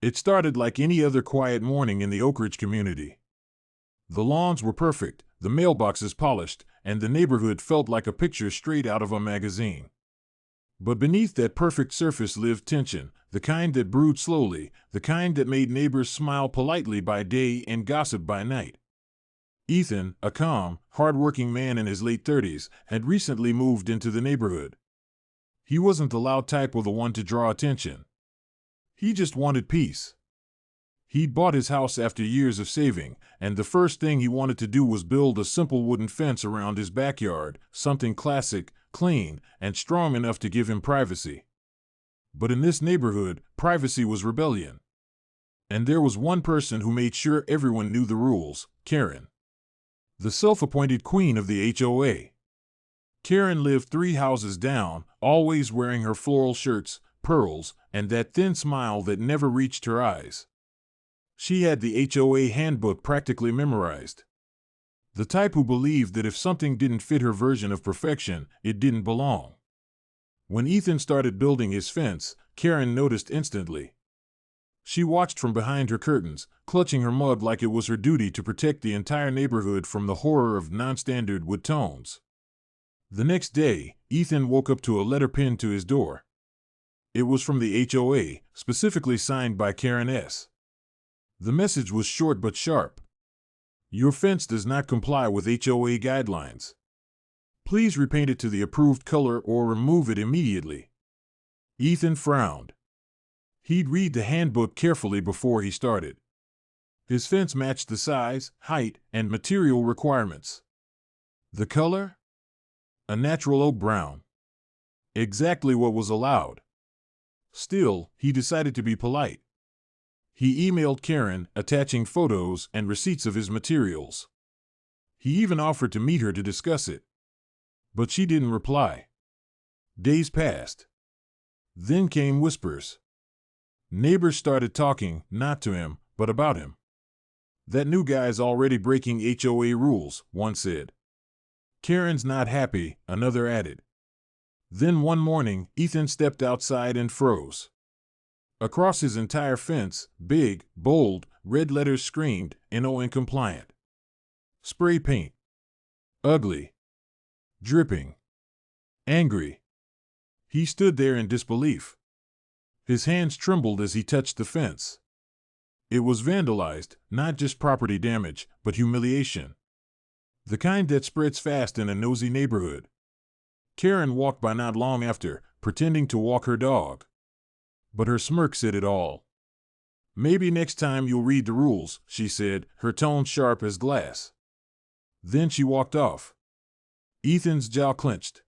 It started like any other quiet morning in the Oakridge community. The lawns were perfect, the mailboxes polished, and the neighborhood felt like a picture straight out of a magazine. But beneath that perfect surface lived tension, the kind that brewed slowly, the kind that made neighbors smile politely by day and gossip by night. Ethan, a calm, hard-working man in his late 30s, had recently moved into the neighborhood. He wasn't the loud type or the one to draw attention. He just wanted peace. He'd bought his house after years of saving, and the first thing he wanted to do was build a simple wooden fence around his backyard, something classic, clean, and strong enough to give him privacy. But in this neighborhood, privacy was rebellion. And there was one person who made sure everyone knew the rules: Karen. The self-appointed queen of the HOA. Karen lived 3 houses down, always wearing her floral shirts, pearls, and that thin smile that never reached her eyes. She had the HOA handbook practically memorized. The type who believed that if something didn't fit her version of perfection, it didn't belong. When Ethan started building his fence, Karen noticed instantly. She watched from behind her curtains, clutching her mug like it was her duty to protect the entire neighborhood from the horror of non-standard wood tones. The next day, Ethan woke up to a letter pinned to his door. It was from the HOA, specifically signed by Karen S. The message was short but sharp. Your fence does not comply with HOA guidelines. Please repaint it to the approved color or remove it immediately. Ethan frowned. He'd read the handbook carefully before he started. His fence matched the size, height, and material requirements. The color? A natural oak brown. Exactly what was allowed. Still, he decided to be polite. He emailed Karen, attaching photos and receipts of his materials. He even offered to meet her to discuss it. But she didn't reply. Days passed. Then came whispers. Neighbors started talking, not to him, but about him. That new guy's already breaking HOA rules, one said. Karen's not happy, another added. Then one morning, Ethan stepped outside and froze. Across his entire fence, big, bold, red letters screamed, "NO incompliant." Spray paint. Ugly. Dripping. Angry. He stood there in disbelief. His hands trembled as he touched the fence. It was vandalized, not just property damage, but humiliation. The kind that spreads fast in a nosy neighborhood. Karen walked by not long after, pretending to walk her dog. But her smirk said it all. "Maybe next time you'll read the rules," she said, her tone sharp as glass. Then she walked off. Ethan's jaw clenched.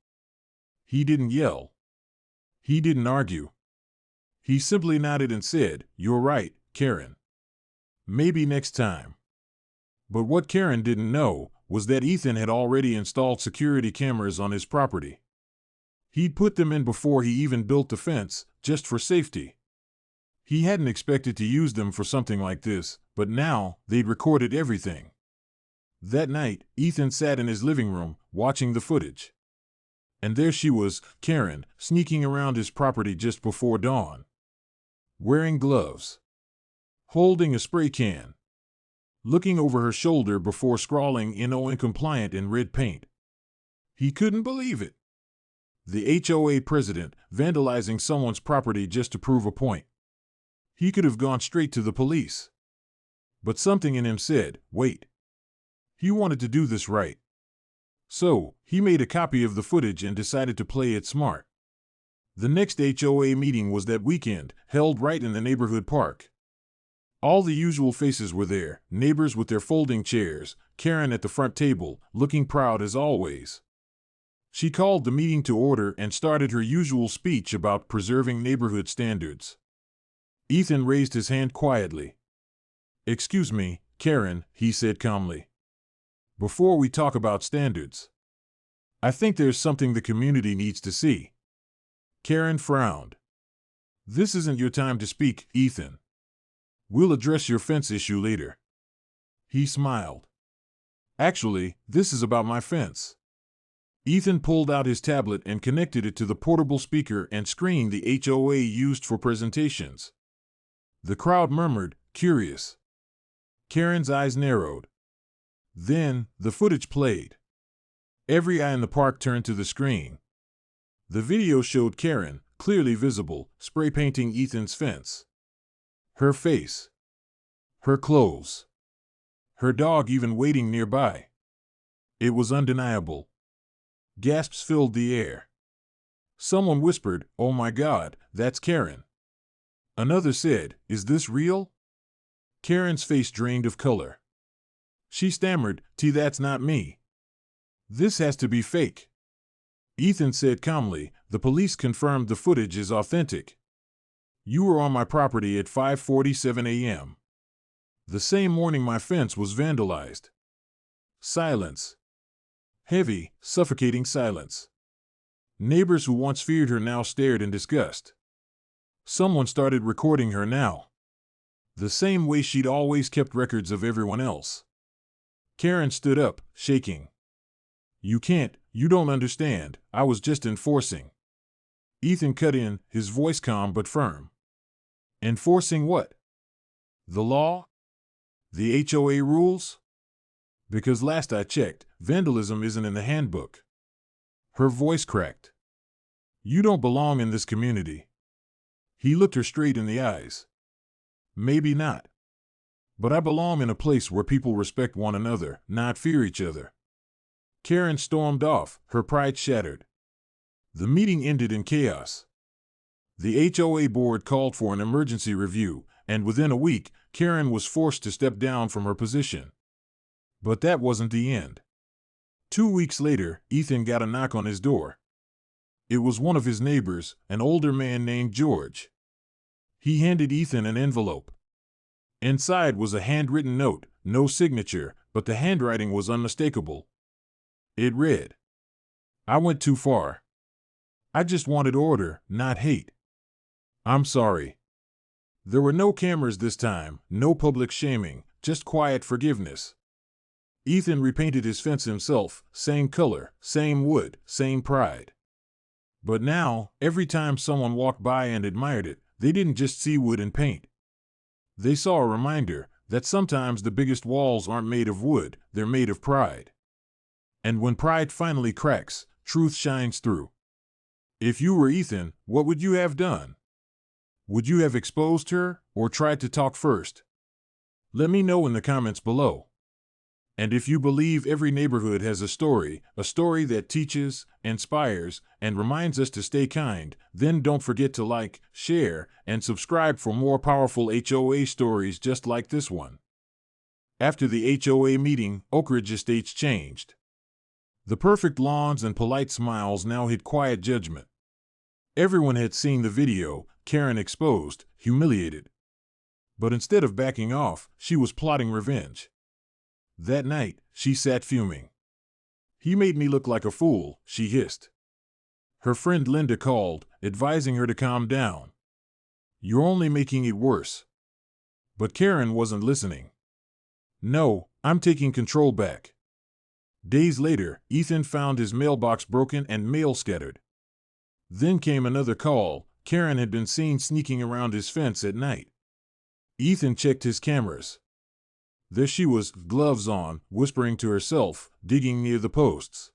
He didn't yell. He didn't argue. He simply nodded and said, "You're right, Karen. Maybe next time." But what Karen didn't know was that Ethan had already installed security cameras on his property. He'd put them in before he even built the fence, just for safety. He hadn't expected to use them for something like this, but now they'd recorded everything. That night, Ethan sat in his living room, watching the footage. And there she was, Karen, sneaking around his property just before dawn. Wearing gloves. Holding a spray can. Looking over her shoulder before scrawling "NO incompliant" in red paint. He couldn't believe it. The HOA president, vandalizing someone's property just to prove a point. He could have gone straight to the police. But something in him said, wait. He wanted to do this right. So, he made a copy of the footage and decided to play it smart. The next HOA meeting was that weekend, held right in the neighborhood park. All the usual faces were there, neighbors with their folding chairs, Karen at the front table, looking proud as always. She called the meeting to order and started her usual speech about preserving neighborhood standards. Ethan raised his hand quietly. "Excuse me, Karen," he said calmly. "Before we talk about standards, I think there's something the community needs to see." Karen frowned. "This isn't your time to speak, Ethan. We'll address your fence issue later." He smiled. "Actually, this is about my fence." Ethan pulled out his tablet and connected it to the portable speaker and screen the HOA used for presentations. The crowd murmured, curious. Karen's eyes narrowed. Then, the footage played. Every eye in the park turned to the screen. The video showed Karen, clearly visible, spray painting Ethan's fence. Her face. Her clothes. Her dog even waiting nearby. It was undeniable. Gasps filled the air. Someone whispered, "Oh my God, that's Karen." Another said, "Is this real?" Karen's face drained of color. She stammered, "That's not me. This has to be fake." Ethan said calmly, "The police confirmed the footage is authentic. You were on my property at 5:47 a.m. The same morning my fence was vandalized." Silence. Heavy, suffocating silence. Neighbors who once feared her now stared in disgust. Someone started recording her now. The same way she'd always kept records of everyone else. Karen stood up, shaking. You don't understand, I was just enforcing." Ethan cut in, his voice calm but firm. "Enforcing what? The law? The HOA rules? Because last I checked, vandalism isn't in the handbook." Her voice cracked. "You don't belong in this community." He looked her straight in the eyes. "Maybe not. But I belong in a place where people respect one another, not fear each other." Karen stormed off, her pride shattered. The meeting ended in chaos. The HOA board called for an emergency review, and within a week, Karen was forced to step down from her position. But that wasn't the end. 2 weeks later, Ethan got a knock on his door. It was one of his neighbors, an older man named George. He handed Ethan an envelope. Inside was a handwritten note, no signature, but the handwriting was unmistakable. It read, "I went too far. I just wanted order, not hate. I'm sorry." There were no cameras this time, no public shaming, just quiet forgiveness. Ethan repainted his fence himself, same color, same wood, same pride. But now, every time someone walked by and admired it, they didn't just see wood and paint. They saw a reminder that sometimes the biggest walls aren't made of wood, they're made of pride. And when pride finally cracks, truth shines through. If you were Ethan, what would you have done? Would you have exposed her, or tried to talk first? Let me know in the comments below. And if you believe every neighborhood has a story that teaches, inspires, and reminds us to stay kind, then don't forget to like, share, and subscribe for more powerful HOA stories just like this one. After the HOA meeting, Oakridge Estates changed. The perfect lawns and polite smiles now hid quiet judgment. Everyone had seen the video, Karen exposed, humiliated. But instead of backing off, she was plotting revenge. That night, she sat fuming. "He made me look like a fool," she hissed. Her friend Linda called, advising her to calm down. "You're only making it worse." But Karen wasn't listening. "No, I'm taking control back." Days later, Ethan found his mailbox broken and mail scattered. Then came another call. Karen had been seen sneaking around his fence at night. Ethan checked his cameras. There she was, gloves on, whispering to herself, digging near the posts.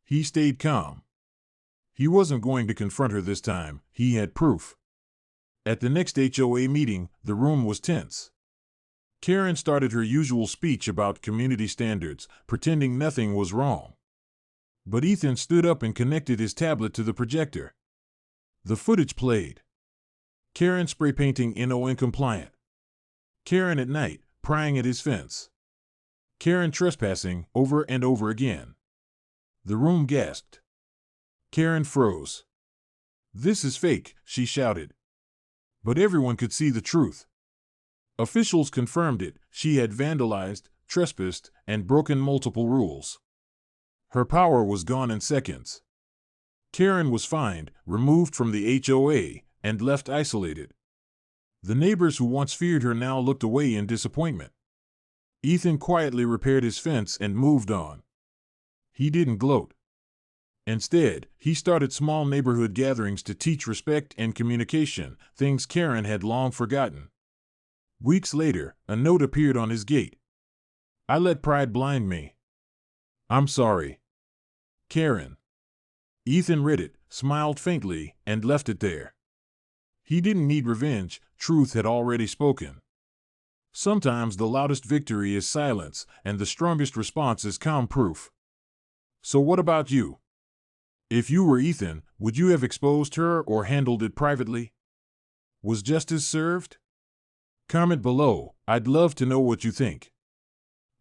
He stayed calm. He wasn't going to confront her this time, he had proof. At the next HOA meeting, the room was tense. Karen started her usual speech about community standards, pretending nothing was wrong. But Ethan stood up and connected his tablet to the projector. The footage played. Karen spray painting NO compliant. Karen at night, prying at his fence. Karen trespassing, over and over again. The room gasped. Karen froze. "This is fake," she shouted. But everyone could see the truth. Officials confirmed it. She had vandalized, trespassed, and broken multiple rules. Her power was gone in seconds. Karen was fined, removed from the HOA, and left isolated. The neighbors who once feared her now looked away in disappointment. Ethan quietly repaired his fence and moved on. He didn't gloat. Instead, he started small neighborhood gatherings to teach respect and communication, things Karen had long forgotten. Weeks later, a note appeared on his gate. I let pride blind me. I'm sorry. Karen. Ethan read it, smiled faintly, and left it there. He didn't need revenge, truth had already spoken. Sometimes the loudest victory is silence, and the strongest response is calm proof. So what about you? If you were Ethan, would you have exposed her or handled it privately? Was justice served? Comment below, I'd love to know what you think.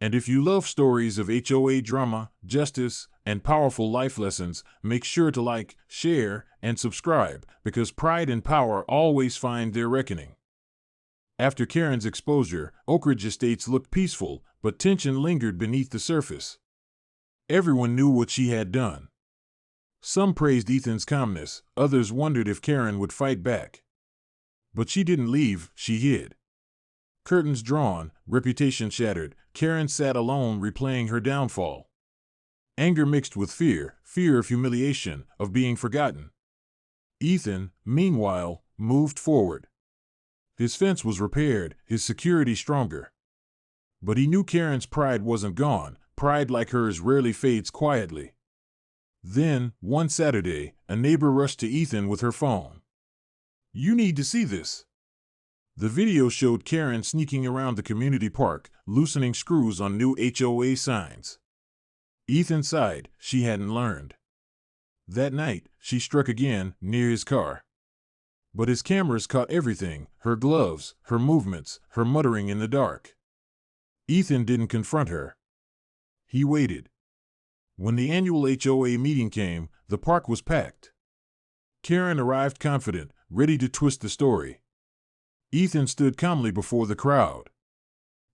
And if you love stories of HOA drama, justice, and powerful life lessons, make sure to like, share, and subscribe, because pride and power always find their reckoning. After Karen's exposure, Oakridge Estates looked peaceful, but tension lingered beneath the surface. Everyone knew what she had done. Some praised Ethan's calmness, others wondered if Karen would fight back. But she didn't leave, she hid. Curtains drawn, reputation shattered, Karen sat alone replaying her downfall. Anger mixed with fear of humiliation, of being forgotten. Ethan, meanwhile, moved forward. His fence was repaired, his security stronger. But he knew Karen's pride wasn't gone. Pride like hers rarely fades quietly. Then, one Saturday, a neighbor rushed to Ethan with her phone. You need to see this. The video showed Karen sneaking around the community park, loosening screws on new HOA signs. Ethan sighed, she hadn't learned. That night, she struck again, near his car. But his cameras caught everything, her gloves, her movements, her muttering in the dark. Ethan didn't confront her. He waited. When the annual HOA meeting came, the park was packed. Karen arrived confident, ready to twist the story. Ethan stood calmly before the crowd.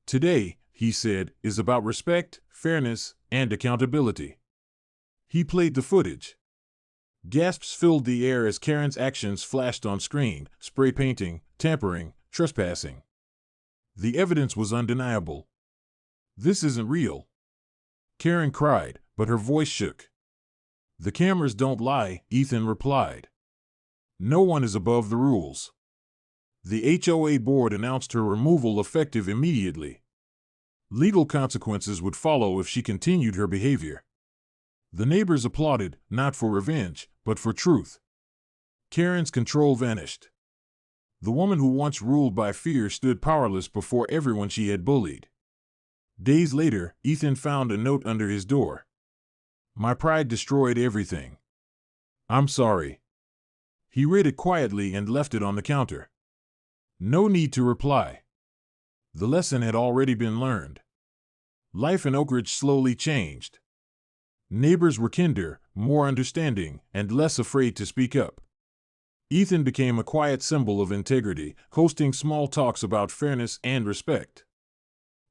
Today, he said, is about respect, fairness, and accountability. He played the footage. Gasps filled the air as Karen's actions flashed on screen: spray painting, tampering, trespassing. The evidence was undeniable. This isn't real. Karen cried, but her voice shook. The cameras don't lie, Ethan replied. No one is above the rules. The HOA board announced her removal effective immediately. Legal consequences would follow if she continued her behavior. The neighbors applauded, not for revenge, but for truth. Karen's control vanished. The woman who once ruled by fear stood powerless before everyone she had bullied. Days later, Ethan found a note under his door. My pride destroyed everything. I'm sorry. He read it quietly and left it on the counter. No need to reply. The lesson had already been learned. Life in Oakridge slowly changed. Neighbors were kinder, more understanding, and less afraid to speak up. Ethan became a quiet symbol of integrity, hosting small talks about fairness and respect.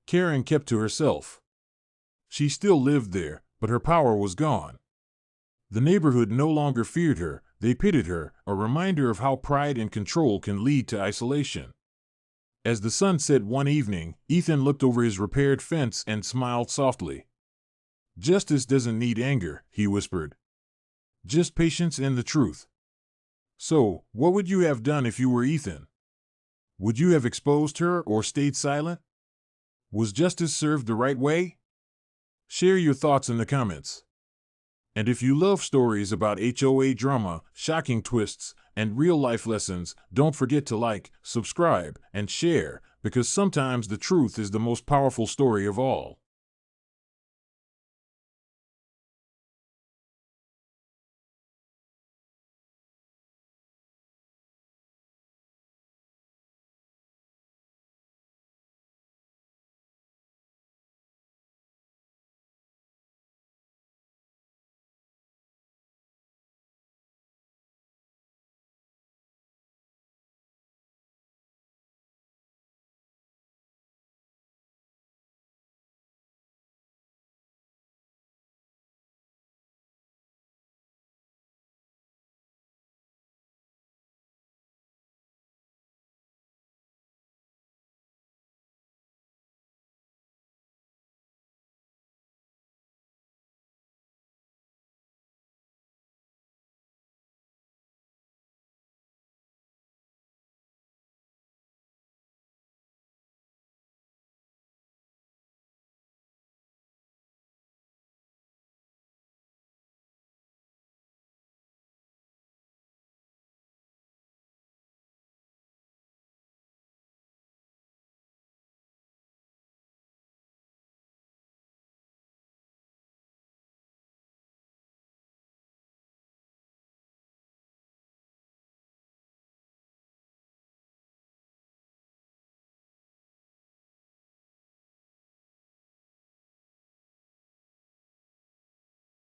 Karen kept to herself. She still lived there, but her power was gone. The neighborhood no longer feared her, they pitied her, a reminder of how pride and control can lead to isolation. As the sun set one evening, Ethan looked over his repaired fence and smiled softly. Justice doesn't need anger, he whispered. Just patience and the truth. So, what would you have done if you were Ethan? Would you have exposed her or stayed silent? Was justice served the right way? Share your thoughts in the comments. And if you love stories about HOA drama, shocking twists, and real-life lessons, don't forget to like, subscribe, and share, because sometimes the truth is the most powerful story of all.